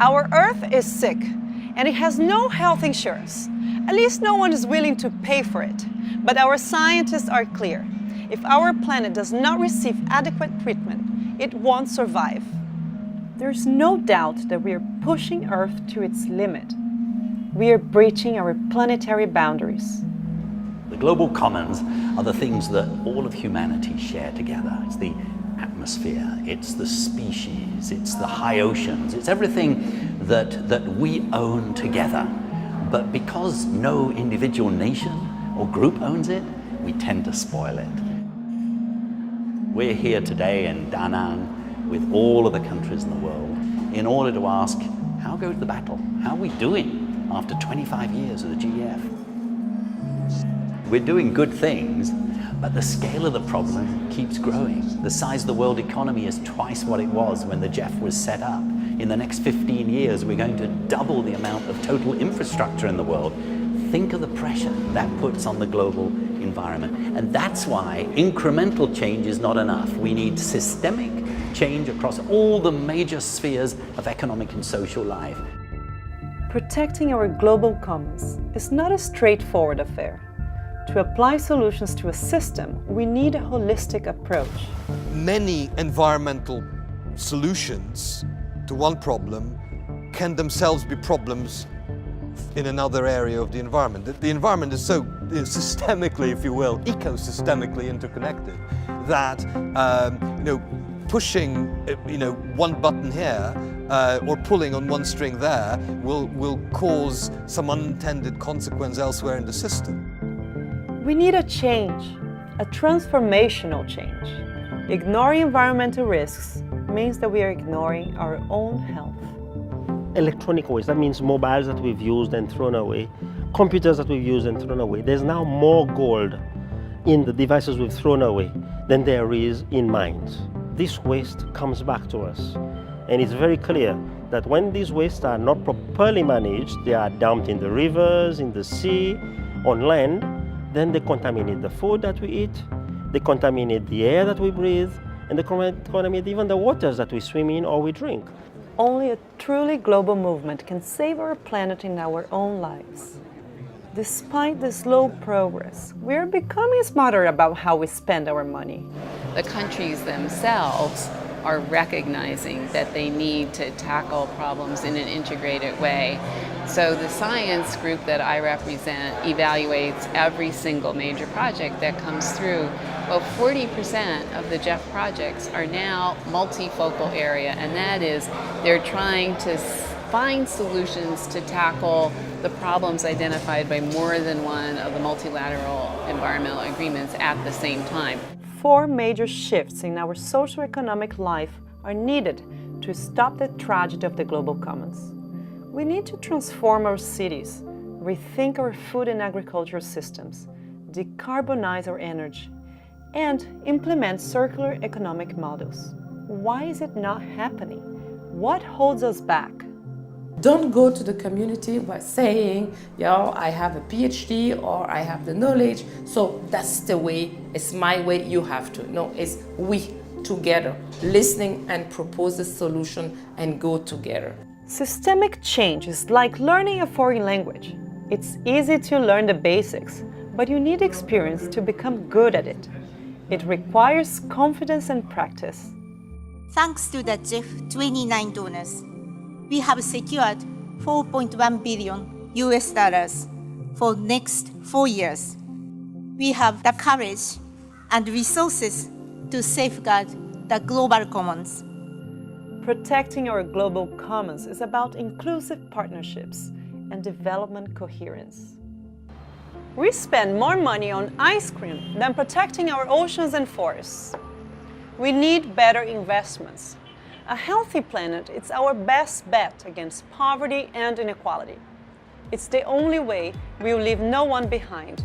Our Earth is sick, and it has no health insurance. At least no one is willing to pay for it. But our scientists are clear. If our planet does not receive adequate treatment, it won't survive. There's no doubt that we are pushing Earth to its limit. We are breaching our planetary boundaries. The global commons are the things that all of humanity share together. It's the atmosphere, it's the species, it's the high oceans, it's everything that we own together. But because no individual nation or group owns it, we tend to spoil it. We're here today in Da Nang with all of the countries in the world in order to ask, how goes the battle? How are we doing after 25 years of the GEF? We're doing good things, but the scale of the problem keeps growing. The size of the world economy is twice what it was when the GEF was set up. In the next 15 years, we're going to double the amount of total infrastructure in the world. Think of the pressure that puts on the global environment. And that's why incremental change is not enough. We need systemic change across all the major spheres of economic and social life. Protecting our global commons is not a straightforward affair. To apply solutions to a system, we need a holistic approach. Many environmental solutions to one problem can themselves be problems in another area of the environment. The environment is so systemically, if you will, ecosystemically interconnected that pushing one button here or pulling on one string there will cause some unintended consequence elsewhere in the system. We need a change, a transformational change. Ignoring environmental risks means that we are ignoring our own health. Electronic waste, that means mobiles that we've used and thrown away, computers that we've used and thrown away. There's now more gold in the devices we've thrown away than there is in mines. This waste comes back to us. And it's very clear that when these wastes are not properly managed, they are dumped in the rivers, in the sea, on land, then they contaminate the food that we eat, they contaminate the air that we breathe, and they contaminate even the waters that we swim in or we drink. Only a truly global movement can save our planet in our own lives. Despite the slow progress, we are becoming smarter about how we spend our money. The countries themselves are recognizing that they need to tackle problems in an integrated way. So the science group that I represent evaluates every single major project that comes through. Well, 40% of the GEF projects are now multifocal area, and that is they're trying to find solutions to tackle the problems identified by more than one of the multilateral environmental agreements at the same time. 4 major shifts in our socio-economic life are needed to stop the tragedy of the global commons. We need to transform our cities, rethink our food and agricultural systems, decarbonize our energy, and implement circular economic models. Why is it not happening? What holds us back? Don't go to the community by saying, I have a PhD or I have the knowledge, so that's the way, it's my way, you have to. No, it's we together, listening and propose a solution and go together. Systemic change is like learning a foreign language. It's easy to learn the basics, but you need experience to become good at it. It requires confidence and practice. Thanks to the GEF 29 donors, we have secured $4.1 billion US for next 4 years. We have the courage and resources to safeguard the global commons. Protecting our global commons is about inclusive partnerships and development coherence. We spend more money on ice cream than protecting our oceans and forests. We need better investments. A healthy planet is our best bet against poverty and inequality. It's the only way we will leave no one behind.